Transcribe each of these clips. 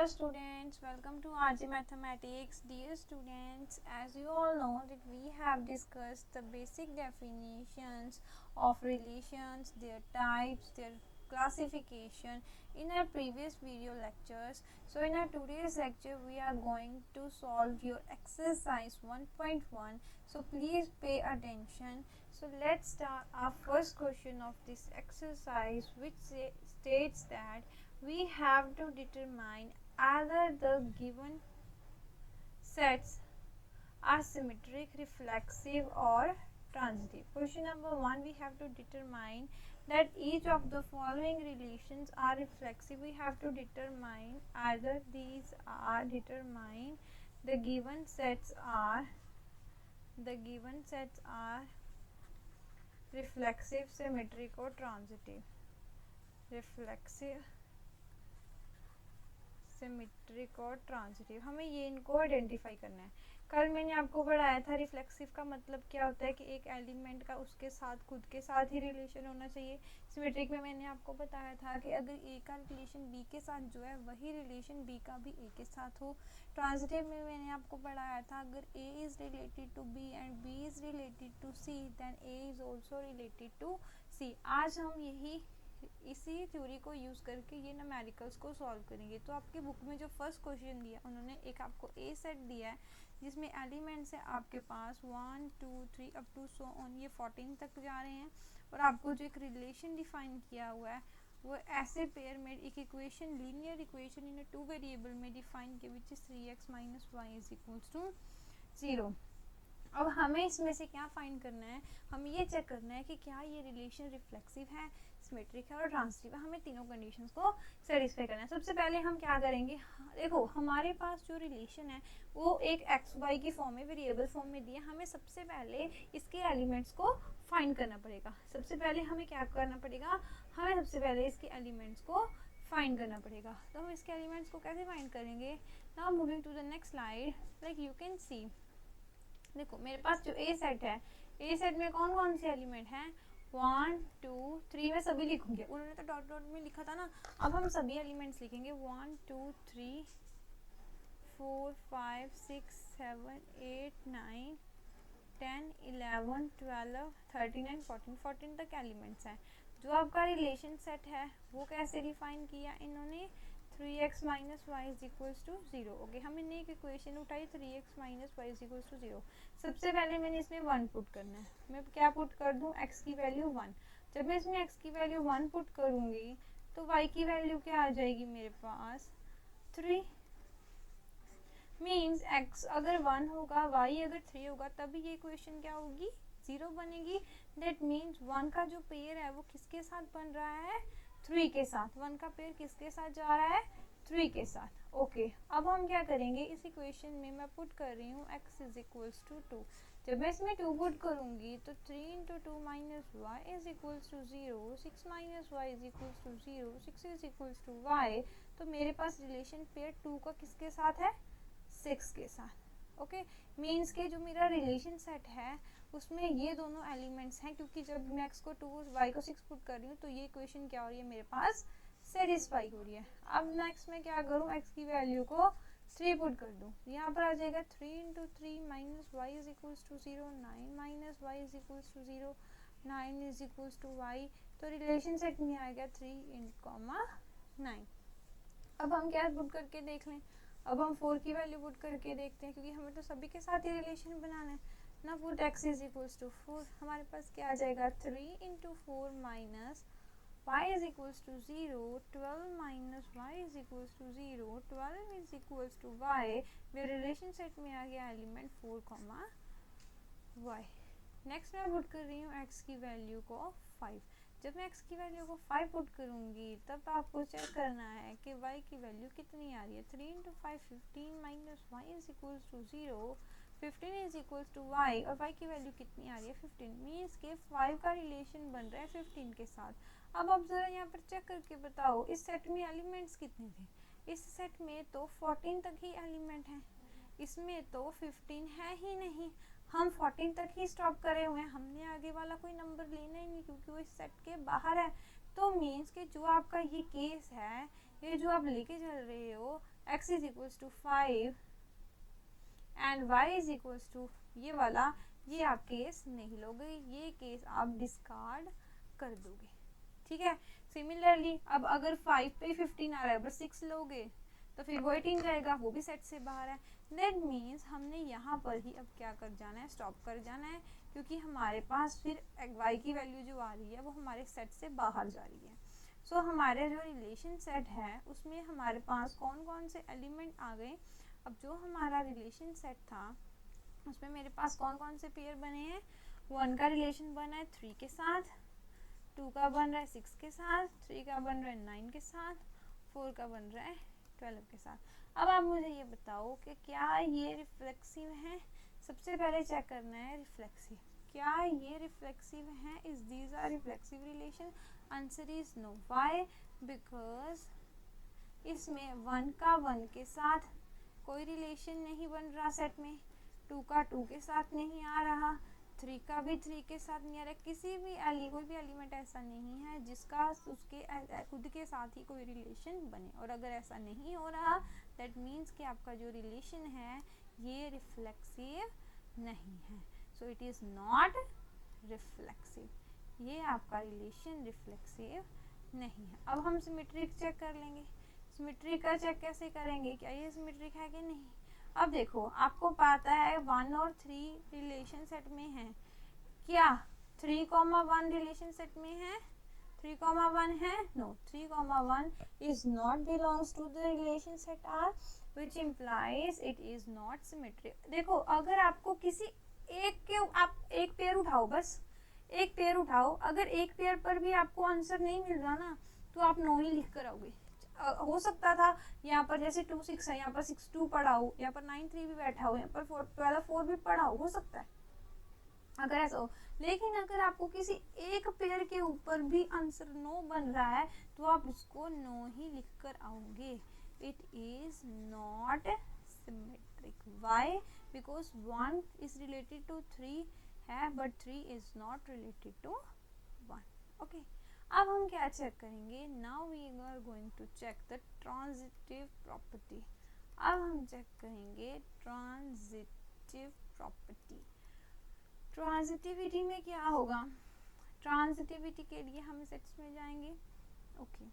Hello students, welcome to RJ Mathematics. Dear students, as you all know that we have discussed the basic definitions of relations, their types, their classification in our previous video lectures. So in our today's lecture we are going to solve your exercise 1.1. So please pay attention. So let's start our first question of this exercise, which states that we have to determine either the given sets are symmetric, reflexive or transitive. Question number 1, we have to determine that each of the following relations are reflexive. We have to determine either these are determine the given sets are reflexive, symmetric or transitive. Reflexive, symmetric और transitive, हमें ये इनको identify करना है। कल मैंने आपको पढ़ाया था रिफ्लेक्सिव का मतलब क्या होता है कि एक एलिमेंट का उसके साथ खुद के साथ ही रिलेशन होना चाहिए। सिमेट्रिक में मैंने आपको बताया था कि अगर ए का रिलेशन बी के साथ जो है वही रिलेशन बी का भी ए के साथ हो। ट्रांजिटिव में मैंने आपको पढ़ाया था अगर A is related to B and B is related to C then A is also related to C. आज हम इसी थ्योरी को यूज़ करके ये न्यूमेरिकल्स को सॉल्व करेंगे। तो आपके बुक में जो फर्स्ट क्वेश्चन दिया उन्होंने एक आपको ए सेट दिया है जिसमें एलिमेंट्स है आपके पास 1 2 3 अप टू सो ऑन, ये 14 तक जा रहे हैं। और आपको जो एक रिलेशन डिफाइन किया हुआ है वो ऐसे पेयर में एक equation, linear equation in 2 variable में डिफाइन किया which is 3x minus Y is equals to 0। अब हमें इसमें से क्या फाइंड करना है, हमें ये चेक करना है कि क्या ये रिलेशन रिफ्लेक्सिव है, सिमेट्रिक है और ट्रांजिटिव है। हमें तीनों कंडीशंस को सेटिस्फाई करना है। सबसे पहले हम क्या करेंगे, देखो हमारे पास जो रिलेशन है वो एक एक्स वाई की फॉर्म में, वेरिएबल फॉर्म में दिया। हमें सबसे पहले इसके एलिमेंट्स को फाइंड करना पड़ेगा। सबसे पहले हमें क्या करना पड़ेगा, हमें सबसे पहले इसके एलिमेंट्स को फाइंड करना पड़ेगा। तो हम इसके एलिमेंट्स को कैसे फाइंड करेंगे। Now moving to the next slide, like you can see, देखो मेरे पास जो ए सेट है, ए सेट में कौन कौन से एलिमेंट हैं, 1 2 3, मैं सभी लिखूंगी, उन्होंने तो डॉट डॉट में लिखा था ना। अब हम सभी एलिमेंट्स लिखेंगे 1 2 3 4 5 6 7 8 9 10 11 12 13 एंड 14 तक एलिमेंट्स हैं। जो आपका रिलेशन सेट है वो कैसे डिफाइन किया इन्होंने, 3x minus Y is equals to 0। Okay, हमने एक इक्वेशन उठाई 3x minus Y is equals to 0। सबसे पहले मैंने इसमें 1 पुट करना है। मैं क्या पुट कर दूं, x की वैल्यू 1। जब मैं इसमें x की वैल्यू 1 पुट करूंगी तो y की वैल्यू क्या आ जाएगी मेरे पास, 3। मीन्स x अगर 1 होगा, y अगर 3 होगा, तभी ये इक्वेशन क्या होगी, 0 बनेगी। दैट मीन्स 1 का जो पेयर है वो किसके साथ बन रहा है, 3 के साथ। 1 का पेयर किसके साथ जा रहा है, 3 के साथ। ओके, अब हम क्या करेंगे, इस इक्वेशन में मैं पुट कर रही हूँ x इज इक्वल्स टू 2। जब मैं इसमें 2 पुट करूँगी तो 3 into 2 minus Y is equals to 0, 6 minus Y is equals to 0, 6 is equals to Y. तो मेरे पास रिलेशन पेयर 2 का किसके साथ है, 6 के साथ। ओके, मीन्स के जो मेरा रिलेशन सेट है उसमें ये दोनों एलिमेंट्स हैं, क्योंकि जब मैं x को 2 y को 6 पुट कर रही हूँ तो ये इक्वेशन क्या हो रही है मेरे पास, सेटिस्फाई हो रही है। अब नेक्स्ट मैं क्या करूँ, x की वैल्यू को 3 पुट कर दूँ, यहाँ पर आ जाएगा 3 into 3 minus Y is equals to 0, 9 minus Y is equals to 0, 9 is equals to Y. तो रिलेशन सेट में आ गया 3 इंटू 9। अब हम क्या पुट करके देख लें, अब हम 4 की वैल्यू पुट करके देखते हैं, क्योंकि हमें तो सभी के साथ ही रिलेशन बनाना है ना। Put x is equals to 4, हमारे पास क्या आ जाएगा, 3 into 4 minus Y is equals to 0, 12 minus Y is equals to 0, 12 is equals to Y. मेरे रिलेशन सेट में आ गया एलिमेंट 4 वाई। नेक्स्ट मैं पुट कर रही हूँ x की वैल्यू को 5। जब मैं x की वैल्यू को 5 पुट करूँगी तब आपको चेक करना है कि y की वैल्यू कितनी आ रही है। 3 into 5 15 minus Y is equals to 0, 15 is equals to Y, और y की वैल्यू कितनी आ रही है, 15। मीन्स के 5 का रिलेशन बन रहा है 15 के साथ। अब आप ज़रा यहाँ पर चेक करके बताओ इस सेट में एलिमेंट्स कितने थे। इस सेट में तो 14 तक ही एलिमेंट हैं, इसमें तो 15 है ही नहीं। हम 14 तक ही स्टॉप करे हुए हैं, हमने आगे वाला कोई नंबर लेना ही नहीं क्योंकि वो इस सेट के बाहर है। तो मीन्स कि जो आपका ये केस है ये जो आप लेके चल रहे हो x is equals to 5 and y is equals to ये वाला, ये आप केस नहीं लोगे, ये केस आप डिस्कार्ड कर दोगे, ठीक है। सिमिलरली अब अगर 5 पे 15 आ रहा है बस 6 लोगे तो फिर वो 18 रहेगा, वो भी सेट से बाहर है। दैट मीन्स हमने यहाँ पर ही अब क्या कर जाना है, स्टॉप कर जाना है, क्योंकि हमारे पास फिर y की वैल्यू जो आ रही है वो हमारे सेट से बाहर जा रही है। सो हमारे जो रिलेशन सेट है उसमें हमारे पास कौन कौन से एलिमेंट आ गए। अब जो हमारा रिलेशन सेट था उसमें मेरे पास कौन कौन से पेयर बने हैं, 1 का रिलेशन बना है 3 के साथ, 2 का बन रहा है 6 के साथ, 3 का बन रहा है 9 के साथ, 4 का बन रहा है 12 के साथ। अब आप मुझे ये बताओ कि क्या ये रिफ्लेक्सिव है। सबसे पहले चेक करना है रिफ्लेक्सिव, क्या ये रिफ्लेक्सिव है, is these are reflexive relation. Answer is no. Why? Because इसमें 1 का 1 के साथ कोई रिलेशन नहीं बन रहा सेट में, 2 का 2 के साथ नहीं आ रहा, 3 का भी 3 के साथ नहीं आ रहा। किसी भी कोई भी एलिमेंट ऐसा नहीं है जिसका उसके खुद के साथ ही कोई रिलेशन बने, और अगर ऐसा नहीं हो रहा दैट मीन्स कि आपका जो रिलेशन है ये रिफ्लेक्सिव नहीं है। So it is not reflexive, ये आपका रिलेशन रिफ्लेक्सिव नहीं है। अब हम सिमेट्रिक चेक कर लेंगे। सिमेट्रिक का चेक कैसे करेंगे, क्या ये सिमेट्रिक है कि नहीं। अब देखो आपको पता है 1 और 3 रिलेशन सेट में है, क्या 3,1 रिलेशन सेट में है, 3,1 है, no 3,1 is not belongs to the relation set R, which implies it is not symmetric. देखो अगर आपको किसी एक के आप एक पेयर उठाओ, बस एक पेयर उठाओ, अगर एक पेयर पर भी आपको आंसर नहीं मिल रहा ना तो आप नो ही लिख कर आओगे। हो सकता था यहाँ पर जैसे 2 6 है, यहाँ पर 6 2 पढ़ा हो, यहाँ पर 9 3 भी बैठा हो, यहाँ पर 4 12 4 भी पढ़ा हो सकता है अगर ऐसा हो। लेकिन अगर आपको किसी एक पेयर के ऊपर भी आंसर नो बन रहा है तो आप उसको नो ही लिख कर आओगे। It is not symmetric. Why? Because 1 is related to 3 है but 3 is not related to 1। Okay, अब हम क्या चेक करेंगे, now we are going to check the transitive property. अब हम चेक करेंगे ट्रांजिटिव प्रॉपर्टी। ट्रांजिटिविटी में क्या होगा, ट्रांजिटिविटी के लिए हम सेट्स में जाएंगे। ओके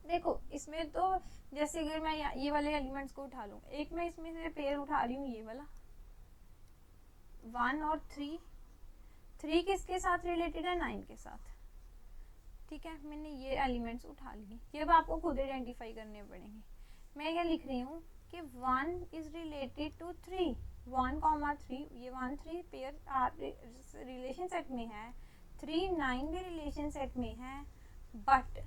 देखो इसमें तो जैसे अगर मैं ये वाले एलिमेंट्स को उठा लूँ, एक मैं इसमें से पेयर उठा रही हूँ ये वाला 1 और 3, 3 किसके साथ रिलेटेड है, 9 के साथ, ठीक है। मैंने ये एलिमेंट्स उठा लिए, ये अब आपको खुद आइडेंटिफाई करने पड़ेंगे। मैं क्या लिख रही हूँ कि 1 इज रिलेटेड टू 3, 1,3 ये 1 3 पेयर रिलेशन सेट में है, 3 9 भी रिलेशन सेट में है, but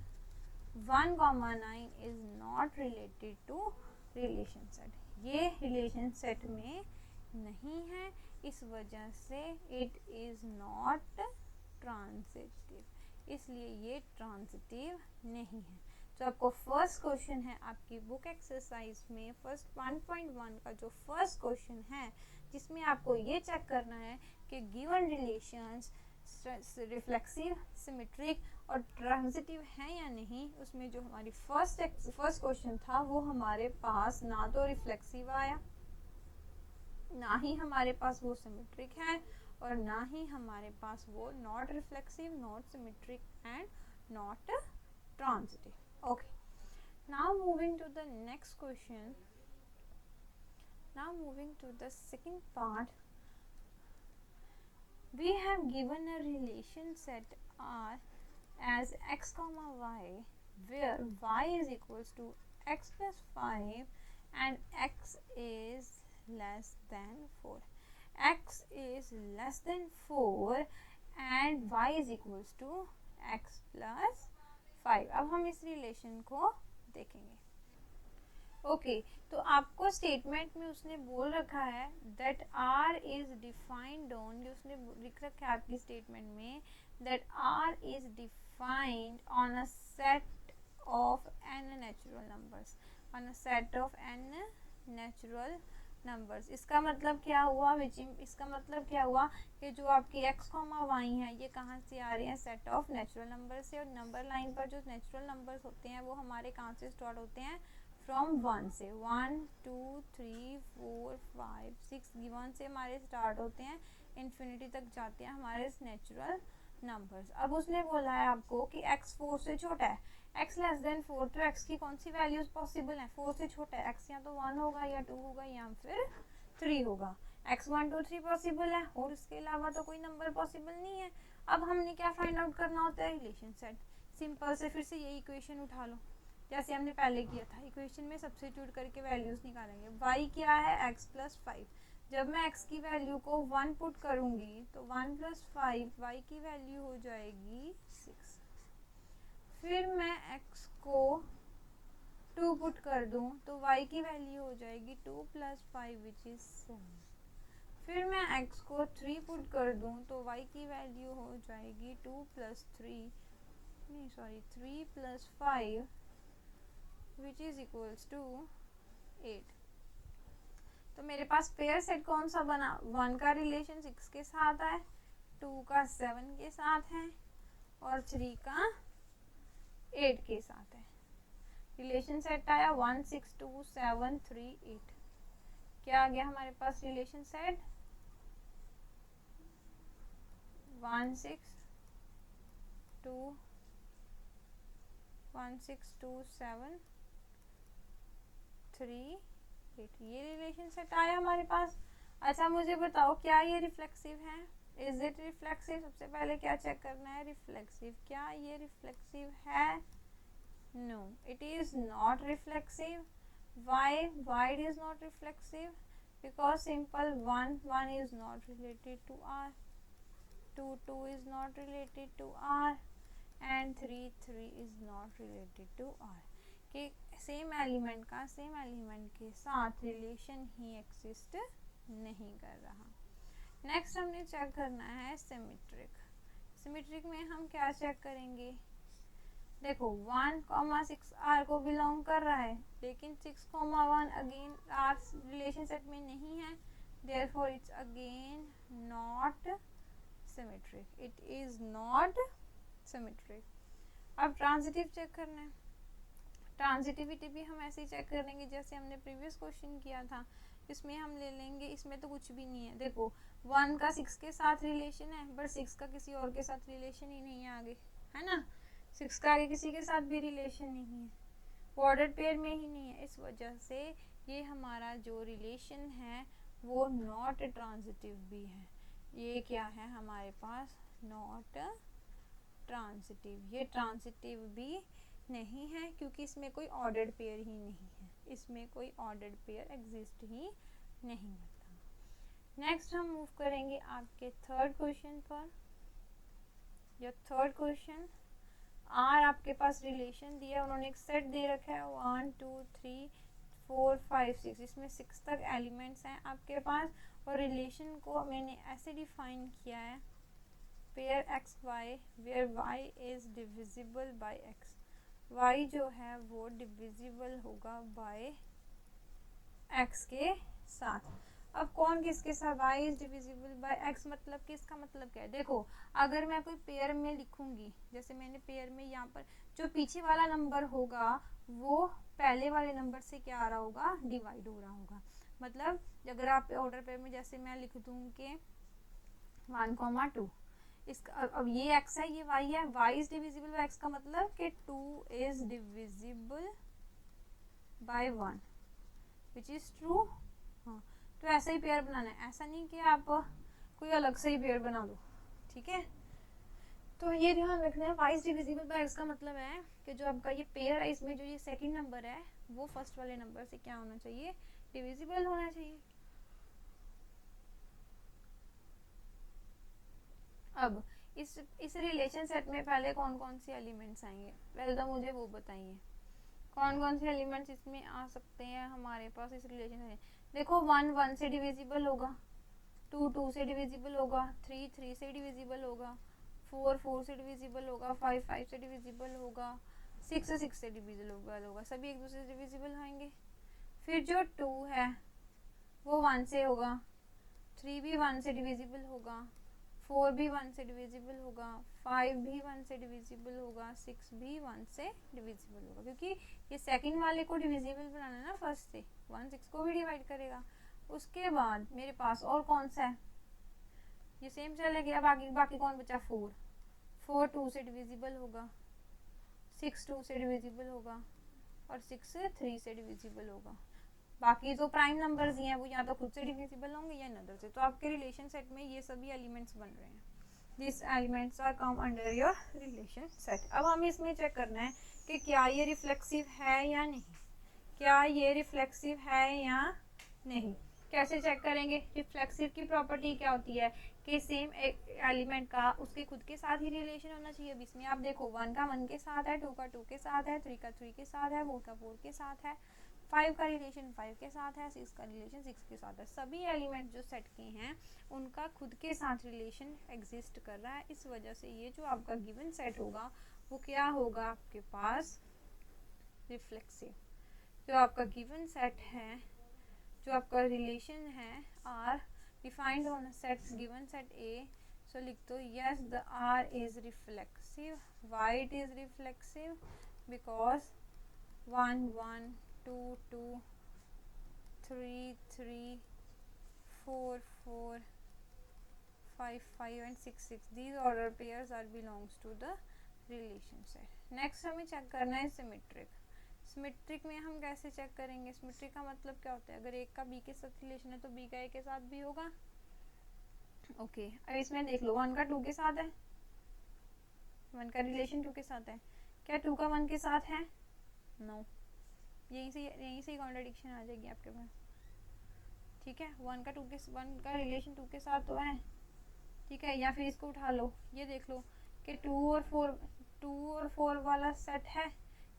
1,9 is not related to relation set, ये रिलेशन सेट में नहीं है, इस वजह से इट इज नॉट ट्रांजिटिव, इसलिए ये ट्रांजिटिव नहीं है। तो आपको फर्स्ट क्वेश्चन है आपकी बुक एक्सरसाइज में फर्स्ट 1.1 का जो फर्स्ट क्वेश्चन है जिसमें आपको ये चेक करना है कि गिवन रिलेशंस रिफ्लेक्सिव, सिमेट्रिक और ट्रांजिटिव है या नहीं। उसमें जो हमारी फर्स्ट क्वेश्चन था वो हमारे पास ना तो रिफ्लेक्सिव आया, ना ही हमारे पास वो सिमेट्रिक है, और ना ही हमारे पास वो not reflexive, not symmetric and not transitive. Okay, now moving to the next question, now moving to the second part, we have given a relation set R as x comma y where y is equals to x plus 5 and x is less than 4, x is less than 4 and y is equals to x plus 5। अब हम इस relation को देखेंगे। Okay तो आपको statement में उसने बोल रखा है that R is defined on, जो उसने लिख रखा है आपकी स्टेटमेंट में that R is defined on a set of n natural numbers, on a set of n natural numbers. इसका मतलब क्या हुआ इसका मतलब क्या हुआ कि जो आपकी x, y है ये कहाँ से आ रहे हैं, सेट ऑफ नेचुरल नंबर से। और नंबर लाइन पर जो नेचुरल नंबर्स होते हैं वो हमारे कहाँ से स्टार्ट होते हैं, फ्रॉम 1 से। 1 2 3 4 5 6 गिवन से हमारे स्टार्ट होते हैं, इन्फिनिटी तक जाते हैं हमारे नेचुरल नंबर्स। अब उसने बोला है आपको कि x 4 से छोटा है, x लेस देन 4, तो x की कौन सी वैल्यूज पॉसिबल है, 4 से छोटा है, x या तो 1 होगा या 2 होगा या फिर 3 होगा। x 1 2 3 पॉसिबल है और इसके अलावा तो कोई नंबर पॉसिबल नहीं है। अब हमने क्या फाइंड आउट करना होता है, रिलेशन सेट। सिंपल से फिर से यही इक्वेशन उठा लो जैसे हमने पहले किया था, इक्वेशन में सब्स्टिट्यूट करके वैल्यूज निकालेंगे। y क्या है, x प्लस 5। जब मैं x की वैल्यू को 1 पुट करूंगी तो 1 प्लस 5 y की वैल्यू हो जाएगी 6। फिर मैं x को 2 पुट कर दूं तो y की वैल्यू हो जाएगी 2 प्लस 5 विच इज 7। फिर मैं x को 3 पुट कर दूं तो y की वैल्यू हो जाएगी 2 plus 3 plus 5 which is equals to 8। तो मेरे पास पेयर सेट कौन सा बना, 1 का रिलेशन 6 के साथ है, 2 का 7 के साथ है और 3 का 8 के साथ है। रिलेशन सेट आया 1 6 2 7 3 8। क्या आ गया हमारे पास रिलेशन सेट, 1 6 2 7 3 8, ये रिलेशन सेट आया हमारे पास। अच्छा मुझे बताओ क्या ये रिफ्लेक्सिव है, इज इट रिफ्लेक्सिव। सबसे पहले क्या चेक करना है, रिफ्लेक्सिव, क्या ये रिफ्लेक्सिव है, no it is not reflexive. why it is not reflexive, because simple 1 is not related to r, 2 is not related to r and 3 is not related to r, कि same element का same element के साथ relation ही exist नहीं कर रहा। Next हमने check करना है सिमेट्रिक। सिमेट्रिक में हम क्या चेक करेंगे, देखो 1,6 r को बिलोंग कर रहा है लेकिन 6,1 अगेन r रिलेशन सेट में नहीं है, therefore it's again not symmetric, it is not symmetric. अब ट्रांजिटिव चेक करना है। ट्रांजिटिविटी भी हम ऐसे ही चेक करेंगे जैसे हमने प्रीवियस क्वेश्चन किया था। इसमें हम ले लेंगे, इसमें तो कुछ भी नहीं है, देखो 1 का 6 के साथ रिलेशन है बट 6 का किसी और के साथ रिलेशन ही नहीं है आगे, है ना, 6 का आगे किसी के साथ भी रिलेशन नहीं है, ऑर्डर्ड पेयर में ही नहीं है। इस वजह से ये हमारा जो रिलेशन है वो नॉट ट्रांजिटिव भी है। ये क्या है हमारे पास, नॉट ट्रांजिटिव, ये ट्रांजिटिव भी नहीं है क्योंकि इसमें कोई ऑर्डर्ड पेयर ही नहीं है, इसमें कोई ऑर्डर्ड पेयर एग्जिस्ट ही नहीं करता। नेक्स्ट हम मूव करेंगे आपके थर्ड क्वेश्चन पर। जो थर्ड क्वेश्चन, आर आपके पास रिलेशन दिया, उन्होंने एक सेट दे रखा है 1 2 3 4 5 6, इसमें 6 तक एलिमेंट्स हैं आपके पास और रिलेशन को मैंने ऐसे डिफाइन किया है, pair X Y where Y is divisible by X, y जो है वो डिविजिबल होगा बाय x के साथ। अब कौन किसके साथ, y is divisible bye x मतलब कि इसका मतलब क्या है, देखो अगर मैं कोई पेयर में लिखूंगी, जैसे मैंने पेयर में यहाँ पर जो पीछे वाला नंबर होगा वो पहले वाले नंबर से क्या आ रहा होगा, डिवाइड हो रहा होगा। मतलब अगर आप ऑर्डर पेयर में जैसे मैं लिख दूँ कि 1,2, इसका अब ये x है ये y है, y is divisible bye x का मतलब कि 2 is divisible bye 1 which is true. हाँ तो ऐसा ही पेयर बनाना है, ऐसा नहीं कि आप कोई अलग से ही पेयर बना दो, ठीक है। तो ये ध्यान रखना है, y is divisible bye x का मतलब है कि जो आपका ये पेयर है इसमें जो ये सेकंड नंबर है वो फर्स्ट वाले नंबर से क्या होना चाहिए, डिविजिबल होना चाहिए। अब इस रिलेशन सेट में पहले कौन कौन से एलिमेंट्स आएंगे, पहले तो मुझे वो बताइए कौन कौन से एलिमेंट्स इसमें आ सकते हैं हमारे पास इस रिलेशन में। देखो 1 1 से डिविजिबल होगा, 2 2 से डिविजिबल होगा, 3 3 से डिविजिबल होगा, 4 4 से डिविजिबल होगा, 5 5 से डिविजिबल होगा, 6 6 से डिविजिबल होगा, सभी एक दूसरे से डिविजिबल होंगे। फिर जो 2 है वो 1 से होगा, 3 भी 1 से डिविजिबल होगा, 4 भी 1 से डिविजिबल होगा, 5 भी 1 से डिविजिबल होगा, 6 भी 1 से डिविजिबल होगा, क्योंकि ये सेकंड वाले को डिविजिबल बनाना है ना फर्स्ट से, 1 6 को भी डिवाइड करेगा। उसके बाद मेरे पास और कौन सा है, ये सेम चला गया, बाकी कौन बचा, 4 2 से डिविजिबल होगा, 6 2 से डिविजिबल होगा और 6 3 से डिविजिबल होगा। बाकी जो प्राइम नंबर्स हैं वो या तो खुद से डिविजिबल होंगे या अनदर से। तो आपके रिलेशन सेट में ये सभी एलिमेंट्स बन रहे हैं, this elements are come under your relation set. अब हमें इसमें चेक करना है कि क्या ये रिफ्लेक्सिव है या नहीं, क्या ये रिफ्लेक्सिव है या नहीं। कैसे चेक करेंगे, रिफ्लेक्सिव की प्रॉपर्टी क्या होती है कि सेम एलिमेंट का उसके खुद के साथ ही रिलेशन होना चाहिए। अब इसमें आप देखो 1 का 1 के साथ है, 2 का 2 के साथ है, 3 का 3 के साथ है, 4 का 4 के साथ है, 5 का रिलेशन 5 के साथ है, 6 का रिलेशन 6 के साथ है। सभी एलिमेंट जो सेट के हैं उनका खुद के साथ रिलेशन एग्जिस्ट कर रहा है। इस वजह से ये जो आपका गिवन सेट होगा वो क्या होगा, आपके पास रिफ्लेक्सिव। जो आपका गिवन सेट है, जो आपका रिलेशन है, R defined on set given set A. So लिख दो yes the R is reflexive. Why it is reflexive, because 1 1 2 2 3 3 4 4 5 5 and 6 6 these order pairs are belongs to the relation set. Next हमें check करना है symmetric. Symmetric में हम कैसे check करेंगे, symmetric का मतलब क्या होता है, अगर एक का बी के साथ रिलेशन है तो बी का ए के साथ भी होगा। ओके अब इसमें देख लो 1 का 2 के साथ है, 1 का रिलेशन 2 के साथ है, क्या 2 का 1 के साथ है, नो। यहीं से कॉन्ट्रडिक्शन आ जाएगी आपके पास, ठीक है। 1 का रिलेशन 2 के साथ तो है, ठीक है। या फिर इसको उठा लो, ये देख लो कि 2 और 4 वाला सेट है,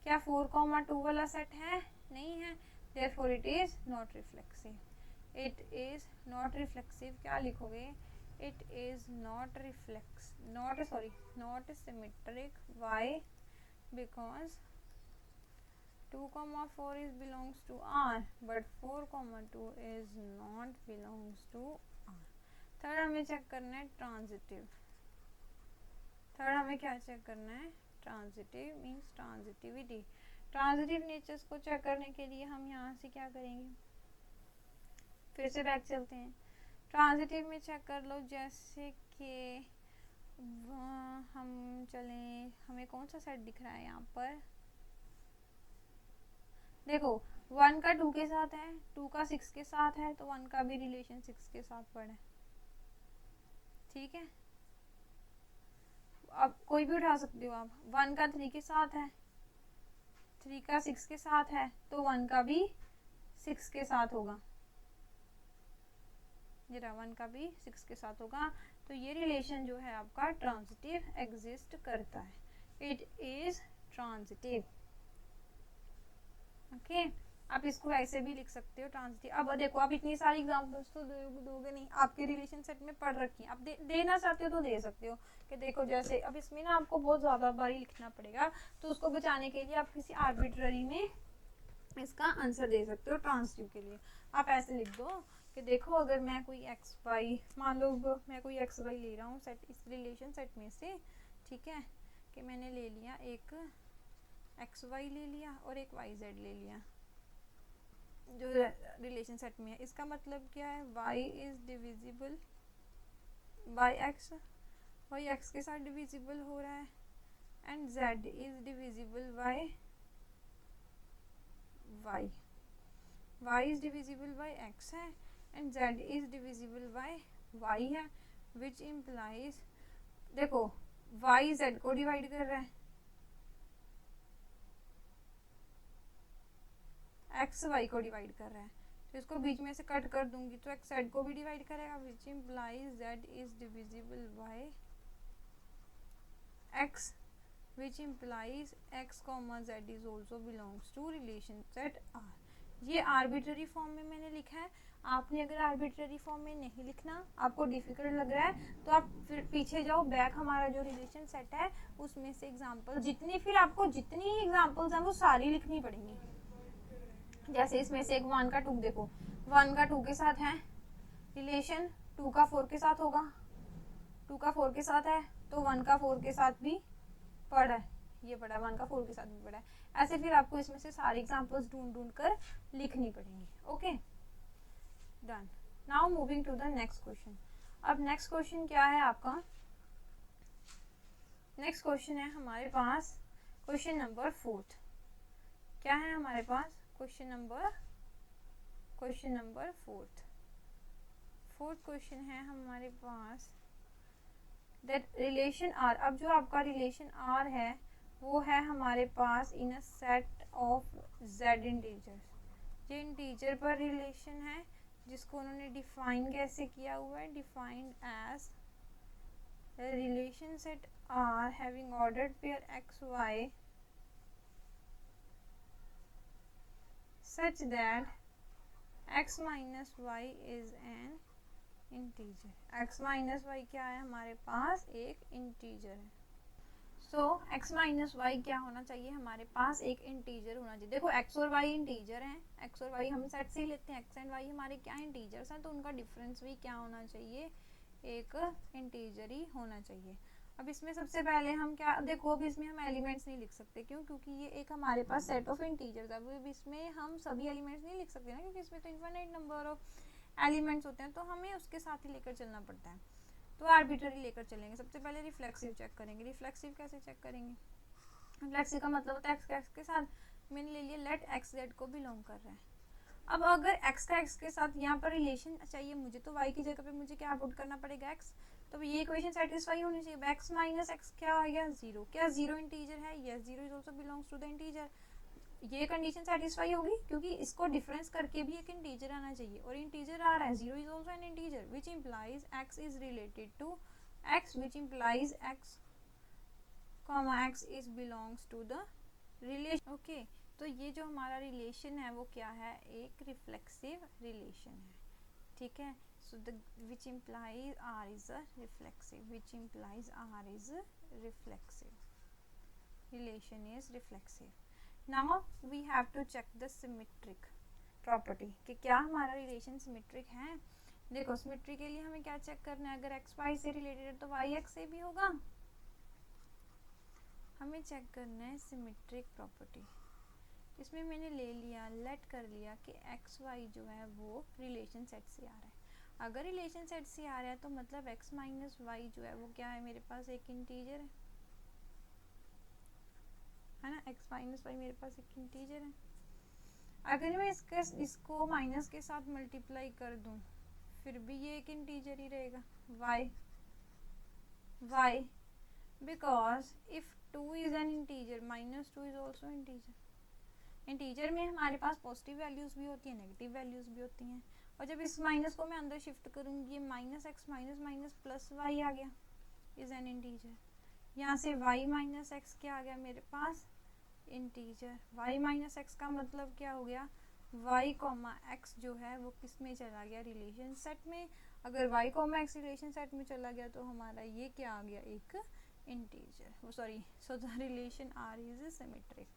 क्या 4, 2 वाला सेट है, नहीं है, therefore it is not reflexive, it is not reflexive। क्या लिखोगे, it is not symmetric। why, because 2, 4 is belongs to R but 4, 2 is not belongs to R। Third हमें चेक करना है ट्रांजिटिव। थर्ड हमें क्या चेक करना है, transitive means transitivity. Transitive natures को चेक करने के लिए हम यहाँ से क्या करेंगे, फिर से बैक चलते हैं। ट्रांजिटिव में चेक कर लो, जैसे कि हम चलें, हमें कौन सा सेट दिख रहा है यहाँ पर, देखो 1 का 2 के साथ है, 2 का 6 के साथ है, तो 1 का भी रिलेशन 6 के साथ पड़ा है, ठीक है। अब कोई भी उठा सकते हो आप, 1 का 3 के साथ है, 3 का 6 के साथ है, तो 1 का भी 6 के साथ होगा, जरा 1 का भी 6 के साथ होगा। तो ये रिलेशन जो है आपका ट्रांजिटिव एग्जिस्ट करता है, इट इज ट्रांजिटिव। ओके आप इसको ऐसे भी लिख सकते हो ट्रांजिटिव। अब देखो आप इतनी सारी एग्जांपल्स तो दोगे नहीं, आपके रिलेशन सेट में पढ़ रखी है, आप देना चाहते हो तो दे सकते हो कि देखो जैसे, अब इसमें ना आपको बहुत ज़्यादा बारी लिखना पड़ेगा, तो उसको बचाने के लिए आप किसी आर्बिट्ररी में इसका आंसर दे सकते हो। ट्रांजिटिव के लिए आप ऐसे लिख दो कि देखो अगर मैं कोई एक्स वाई, मान लो मैं कोई एक्स वाई ले रहा हूँ सेट, इस रिलेशन सेट में से, ठीक है, कि मैंने ले लिया एक एक्स वाई ले लिया और एक वाई जेड ले लिया जो रिलेशन सेट में है। इसका मतलब क्या है, y is divisible bye x, y x के साथ डिविजिबल हो रहा है, and z is divisible bye y, y is divisible bye x है and z is divisible bye y है, विच इम्प्लाइज, देखो y z को डिवाइड कर रहा है, एक्स वाई को डिवाइड कर रहा है, तो इसको बीच में से कट कर दूंगी तो एक्स जेड को भी डिवाइड करेगा, which implies z is divisible by x, which implies x comma z is also belongs to relation set R. ये आर्बिट्ररी फॉर्म में मैंने लिखा है, आपने अगर आर्बिट्ररी फॉर्म में नहीं लिखना, आपको डिफिकल्ट लग रहा है, तो आप फिर पीछे जाओ, बैक हमारा जो रिलेशन सेट है उसमें से एग्जाम्पल जितनी, फिर आपको जितनी एग्जाम्पल्स हैं वो सारी लिखनी पड़ेंगी। जैसे इसमें से एक 1 का 2 देखो, 1 का 2 के साथ है रिलेशन, 2 का 4 के साथ होगा, 2 का 4 के साथ है तो 1 का 4 के साथ भी पढ़ा है, ये पढ़ा है, 1 का 4 के साथ भी पढ़ा है। ऐसे फिर आपको इसमें से सारी एग्जांपल्स ढूंढ ढूंढ कर लिखनी पड़ेंगी। Okay, done. Now moving to the next question. अब नेक्स्ट क्वेश्चन क्या है आपका? नेक्स्ट क्वेश्चन है हमारे पास क्वेश्चन नंबर 4। क्या है हमारे पास? Question number 4। फोर्थ क्वेश्चन है हमारे पास दैट रिलेशन आर। अब जो आपका रिलेशन आर है वो है हमारे पास in a set of Z integers. ये इंटीजर पर रिलेशन है जिसको उन्होंने डिफाइन कैसे किया हुआ है? Defined as relation set R having ordered pair X Y such that x minus y is an integer। x minus y क्या है हमारे पास? एक इंटीजर है। सो x माइनस वाई क्या होना चाहिए? हमारे पास एक इंटीजर होना चाहिए। देखो x और y इंटीजर हैं, x और y हम सेट से ही लेते हैं, x एंड y हमारे क्या इंटीजर्स हैं, तो उनका डिफरेंस भी क्या होना चाहिए? एक इंटीजर ही होना चाहिए। अब इसमें सबसे पहले हम क्या, देखो अब इसमें हम एलिमेंट्स नहीं लिख सकते, क्यों? क्योंकि ये एक हमारे पास सेट ऑफ इंटीजर्स है। अब इसमें हम सभी एलिमेंट्स नहीं लिख सकते ना, क्योंकि इसमें तो इनफाइनाइट नंबर ऑफ एलिमेंट्स होते हैं, तो हमें उसके साथ ही लेकर चलना पड़ता है। तो आर्बिट्ररी लेकर चलेंगे। सबसे पहले रिफ्लेक्सिव चेक करेंगे। रिफ्लेक्सिव कैसे चेक करेंगे? रिफ्लेक्सिव का मतलब होता है एक्स के साथ मैंने ले लिया लेट एक्स जेड को बिलोंग कर रहा है। अब अगर एक्स का एक्स के साथ यहाँ पर रिलेशन चाहिए मुझे, तो वाई की जगह पे मुझे क्या पुट करना पड़ेगा? एक्स। तो ये इक्वेशन सेटिस्फाई होनी चाहिए। एक्स माइनस एक्स क्या आ गया? जीरो। क्या जीरो इंटीजर है? Yes, zero is also belongs to the integer. ये कंडीशन सेटिस्फाई होगी क्योंकि इसको डिफरेंस करके भी एक इंटीजर आना चाहिए, और इंटीजर आ रहा है, zero is also an integer which implies x is related to x, which implies x comma x is belongs to the relation. Okay, तो ये जो हमारा रिलेशन है वो क्या है? एक रिफ्लेक्सिव रिलेशन है। ठीक है, so the which implies R is a reflexive, which implies R is reflexive, relation is reflexive. Now we have to check the symmetric property कि क्या हमारा रिलेशन सिमेट्रिक है। देखो सिमेट्री के लिए हमें क्या चेक करना है? अगर एक्स वाई से रिलेटेड है तो वाई एक्स से भी होगा। हमें चेक करना है सिमेट्रिक प्रॉपर्टी। इसमें मैंने ले लिया, लेट कर लिया कि एक्स वाई जो है वो रिलेशन सेट से आ रहा है। अगर रिलेशन सेट से आ रहा है तो मतलब एक्स माइनस वाई जो है वो क्या है? मेरे पास एक इंटीजर है ना, एक्स माइनस वाई मेरे पास एक इंटीजर है। अगर मैं इसको माइनस के साथ मल्टीप्लाई कर दूं फिर भी ये एक इंटीजर ही रहेगा। Why why because if 2 is an integer minus 2 is also integer. Integer में हमारे पास पॉजिटिव वैल्यूज भी होती है, नेगेटिव वैल्यूज भी होती हैं, और जब इस माइनस को मैं अंदर शिफ्ट करूंगी, ये minus X minus minus plus Y आ गया, इज एन इंटीजर। यहाँ से वाई माइनस एक्स क्या आ गया मेरे पास? इंटीजर। y माइनस एक्स का मतलब क्या हो गया? y कॉमा एक्स जो है वो किस में चला गया? रिलेशन सेट में। अगर y comma x relation set में चला गया तो हमारा ये क्या आ गया? एक इंटीजर। वो sorry, so the relation R is symmetric.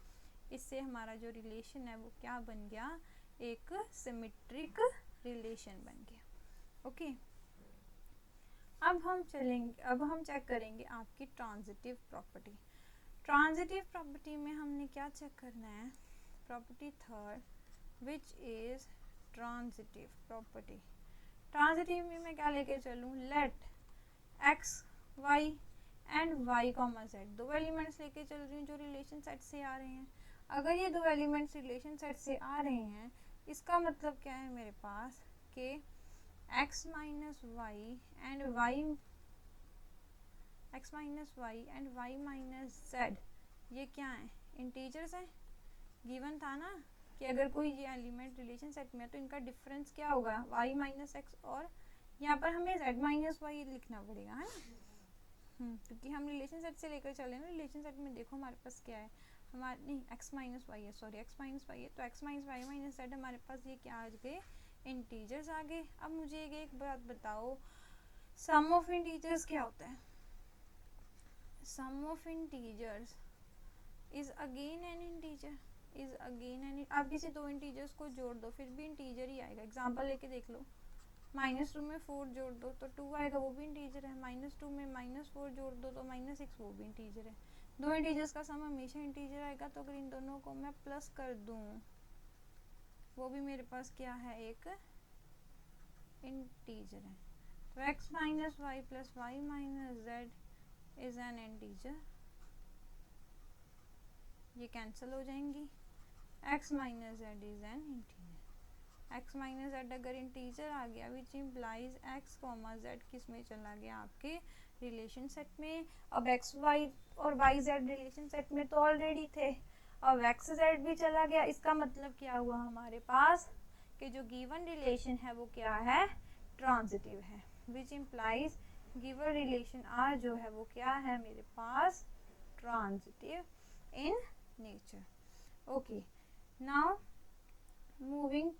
इससे हमारा जो रिलेशन है वो क्या बन गया? एक सिमेट्रिक रिलेशन बन गया। ओके, अब हम चेक करेंगे आपकी ट्रांजिटिव प्रॉपर्टी। ट्रांजिटिव प्रॉपर्टी में हमने क्या चेक करना है? Property third which is transitive property. Transitive में मैं क्या लेके चलूँ? Let x y and y comma z, दो एलिमेंट्स लेके चल रही हूँ जो रिलेशन सेट से आ रहे हैं। अगर ये दो एलिमेंट्स रिलेशन सेट से आ रहे हैं इसका मतलब क्या है मेरे पास कि x minus y and y x minus y and y minus z ये क्या है? इंटीजर्स हैं। गिवन था ना कि अगर कोई ये एलिमेंट रिलेशन सेट में है तो इनका डिफरेंस क्या होगा? वाई माइनस एक्स, और यहाँ पर हमें जेड माइनस वाई लिखना पड़ेगा, है ना, क्योंकि हम रिलेशन सेट से लेकर चले ना। रिलेशन सेट में देखो हमारे पास क्या है, हमारे नहीं एक्स माइनस वाई है, सॉरी एक्स माइनस वाई है, तो x minus y minus z हमारे पास ये क्या आ गए? इंटीजर्स आ गए। अब मुझे एक बात बताओ, सम ऑफ इंटीजर्स क्या होता है? Sum of integers is again an integer. Is again an, आप किसी दो इंटीजर्स को जोड़ दो फिर भी इंटीजर ही आएगा। एग्जांपल लेके देख लो, -2 में 4 जोड़ दो तो 2 आएगा, वो भी इंटीजर है। -2 में -4 जोड़ दो तो -6, वो भी इंटीजर है। दो इंटीजर्स का सम हमेशा इंटीजर आएगा। तो अगर इन दोनों को मैं प्लस कर दूं, वो भी मेरे पास क्या है, एक इंटीजर है। तो x minus y plus y minus z is an integer, ये कैंसिल हो जाएंगी। x minus z is an integer. x minus z अगर इंटीजर आ गया which implies x comma z किस में चला गया, आपके रिलेशन सेट में। अब x y और y z रिलेशन सेट में तो ऑलरेडी थे, अब x z भी चला गया। इसका मतलब क्या हुआ हमारे पास कि जो गिवन रिलेशन है वो क्या है, ट्रांजिटिव है। Which implies given relation r जो है वो क्या है मेरे पास, transitive in nature. Okay, now moving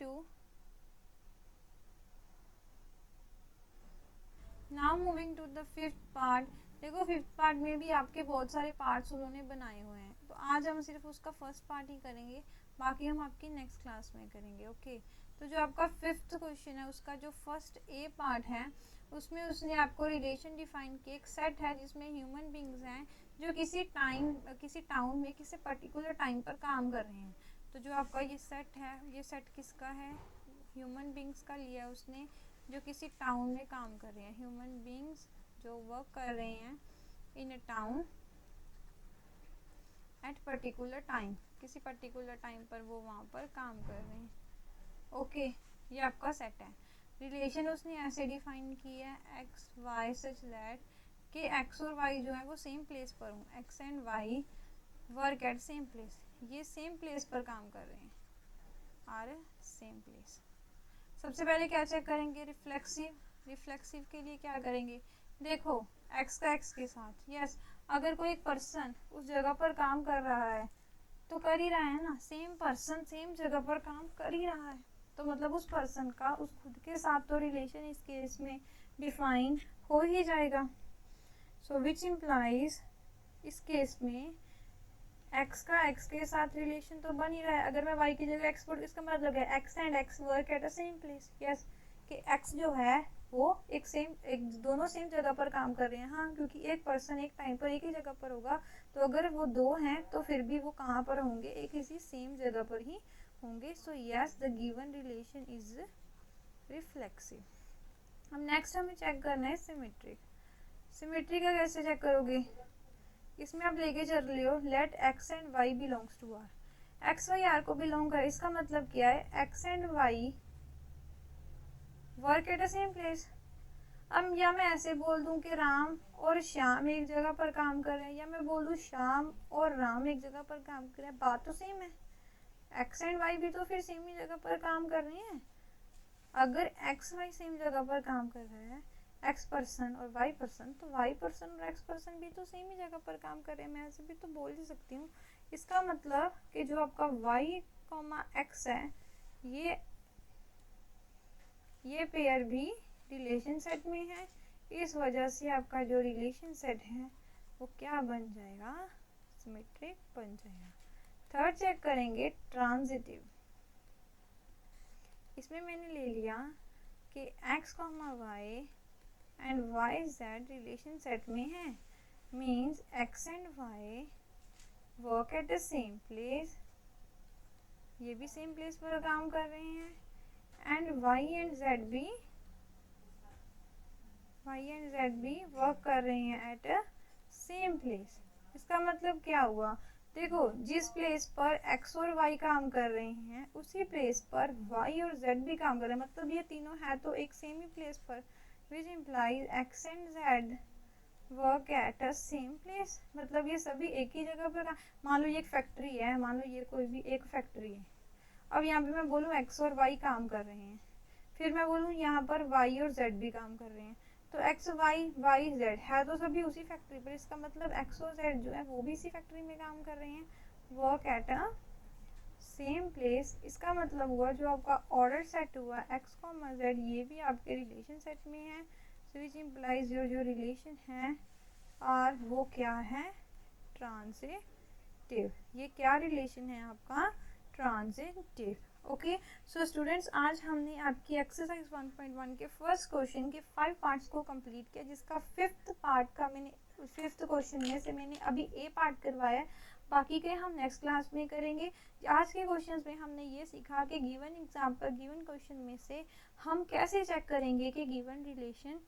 to the fifth part. देखो फिफ्थ पार्ट में भी आपके बहुत सारे पार्ट्स उन्होंने बनाए हुए हैं, तो आज हम सिर्फ उसका फर्स्ट पार्ट ही करेंगे, बाकी हम आपकी नेक्स्ट क्लास में करेंगे। ओके, तो जो आपका फिफ्थ क्वेश्चन है उसका जो फर्स्ट ए पार्ट है उसमें उसने आपको रिलेशन डिफाइन किया। एक सेट है जिसमें ह्यूमन बींग्स हैं जो किसी टाउन में किसी पर्टिकुलर टाइम पर काम कर रहे हैं। तो जो आपका ये सेट है, ये सेट किसका है, ह्यूमन बींग्स का लिया उसने जो किसी टाउन में काम कर रहे हैं। ह्यूमन बींग्स जो वर्क कर रहे हैं in a town at particular time, किसी पर्टिकुलर टाइम पर वो वहाँ पर काम कर रहे हैं। ओके, ये आपका सेट है। रिलेशन उसने ऐसे डिफाइन की है एक्स वाई सच दैट कि एक्स और वाई जो है वो सेम प्लेस पर हूँ। X and y work at same place, ये सेम प्लेस पर काम कर रहे हैं, आर सेम प्लेस। सबसे पहले क्या चेक करेंगे, रिफ्लेक्सिव। रिफ्लेक्सिव के लिए क्या करेंगे, देखो एक्स का एक्स के साथ, यस अगर कोई पर्सन उस जगह पर काम कर रहा है तो कर ही रहा है ना, सेम पर्सन सेम जगह पर काम कर ही रहा है, तो मतलब उस पर्सन का उस खुद के साथ तो रिलेशन इस केस में डिफाइन हो ही जाएगा। सो विच इम्प्लाइज, इस केस में x का x के साथ रिलेशन तो बन ही रहा है। अगर मैं y की जगह x पुट, इसका मतलब है x and x work at a same place, yes कि x जो है वो दोनों सेम जगह पर काम कर रहे हैं। हाँ, क्योंकि एक पर्सन एक टाइम पर एक ही जगह पर होगा, तो अगर वो दो हैं तो फिर भी वो कहाँ पर होंगे, एक किसी सेम जगह पर ही होंगे। So yes the given relation is reflexive. अब नेक्स्ट हमें चेक करना है सिमेट्रिक। सिमेट्री का कैसे चेक करोगे, इसमें आप लेके चल रहे हो let x and y belongs to R, x y R को बिलोंग करे। इसका मतलब क्या है, x and y work at the same place. अब या मैं ऐसे बोल दूं कि राम और श्याम एक जगह पर काम कर रहे हैं, या मैं बोल दूं श्याम और राम एक जगह पर काम कर रहे हैं, बात तो सेम है। एक्स एंड वाई भी तो फिर सेम ही जगह पर काम कर रहे हैं। अगर एक्स वाई सेम जगह पर काम कर रहे हैं, एक्स पर्सन और वाई पर्सन, तो वाई पर्सन और एक्स पर्सन भी तो सेम ही जगह पर काम कर रहे हैं। मैं ऐसे भी तो बोल ही सकती हूँ। इसका मतलब कि जो आपका वाई कॉमा एक्स है, ये पेयर भी रिलेशन सेट में है। इस वजह से आपका जो रिलेशन सेट है वो क्या बन जाएगा, सिमेट्रिक बन जाएगा। थर्ड चेक करेंगे ट्रांजिटिव। इसमें मैंने ले लिया कि x comma y and y z relation set में है, means x and y work at the same place, ये भी सेम प्लेस पर काम कर रहे हैं, एंड y एंड z भी वर्क कर रहे हैं एट अ सेम प्लेस। इसका मतलब क्या हुआ, देखो जिस प्लेस पर x और y काम कर रहे हैं उसी प्लेस पर y और z भी काम कर रहे हैं, मतलब ये तीनों है तो एक सेम ही प्लेस पर, which implies x and z work at a same place. मतलब ये सभी एक ही जगह पर, मान लो ये एक फैक्ट्री है, मान लो ये कोई भी एक फैक्ट्री है। अब यहाँ पे मैं बोलूँ x और y काम कर रहे हैं, फिर मैं बोलूँ यहाँ पर y और z भी काम कर रहे हैं, तो x y z है तो सभी उसी फैक्ट्री पर। इसका मतलब x और z जो है वो भी इसी फैक्ट्री में काम कर रहे हैं, work at a same place. इसका मतलब हुआ जो आपका ऑर्डर सेट हुआ x, z, ये भी आपके रिलेशन सेट में है। सो विच इम्प्लाइज जो रिलेशन है और वो क्या है, ट्रांजिटिव। ये क्या रिलेशन है आपका, ट्रांजिटिव। ओके, सो स्टूडेंट्स आज हमने आपकी एक्सरसाइज 1.1 के फर्स्ट क्वेश्चन के 5 पार्ट्स को कंप्लीट किया, जिसका फिफ्थ क्वेश्चन में से मैंने अभी ए पार्ट करवाया है, बाकी के हम नेक्स्ट क्लास में करेंगे। आज के क्वेश्चंस में हमने ये सीखा कि गिवन एग्जांपल, गिवन क्वेश्चन में से हम कैसे चेक करेंगे कि गिवन रिलेशन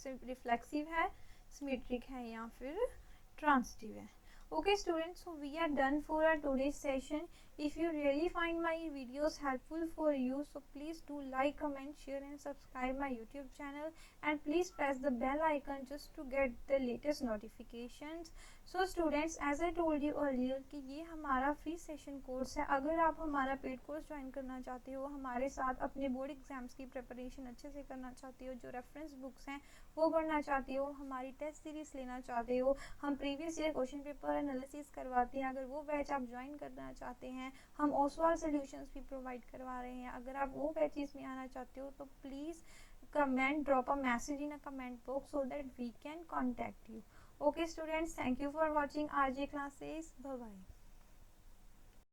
रिफ्लेक्सिव है, सिमेट्रिक है या फिर ट्रांजिटिव है। Okay students, so we are done for our today's session. If you really find my videos helpful for you, so please do like, comment, share and subscribe my YouTube channel, and please press the bell icon just to get the latest notifications. So students, as I told you earlier कि ये हमारा free session course है। अगर आप हमारा paid course join करना चाहते हो, हमारे साथ अपने बोर्ड एग्जाम्स की प्रिपरेशन अच्छे से करना चाहते हो, जो रेफरेंस बुक्स हैं वो पढ़ना चाहते हो, हमारी टेस्ट सीरीज लेना चाहते हो, हम previous year question paper analysis करवाते हैं, अगर वो बैच आप ज्वाइन करना चाहते हैं, हम ओसवाल सॉल्यूशंस भी प्रोवाइड करवा रहे हैं। अगर आप वो बैचेस में आना चाहते हो तो please comment, drop a message in a comment box so that we can contact you. Okay students, thank you for watching RJ classes. Bye bye.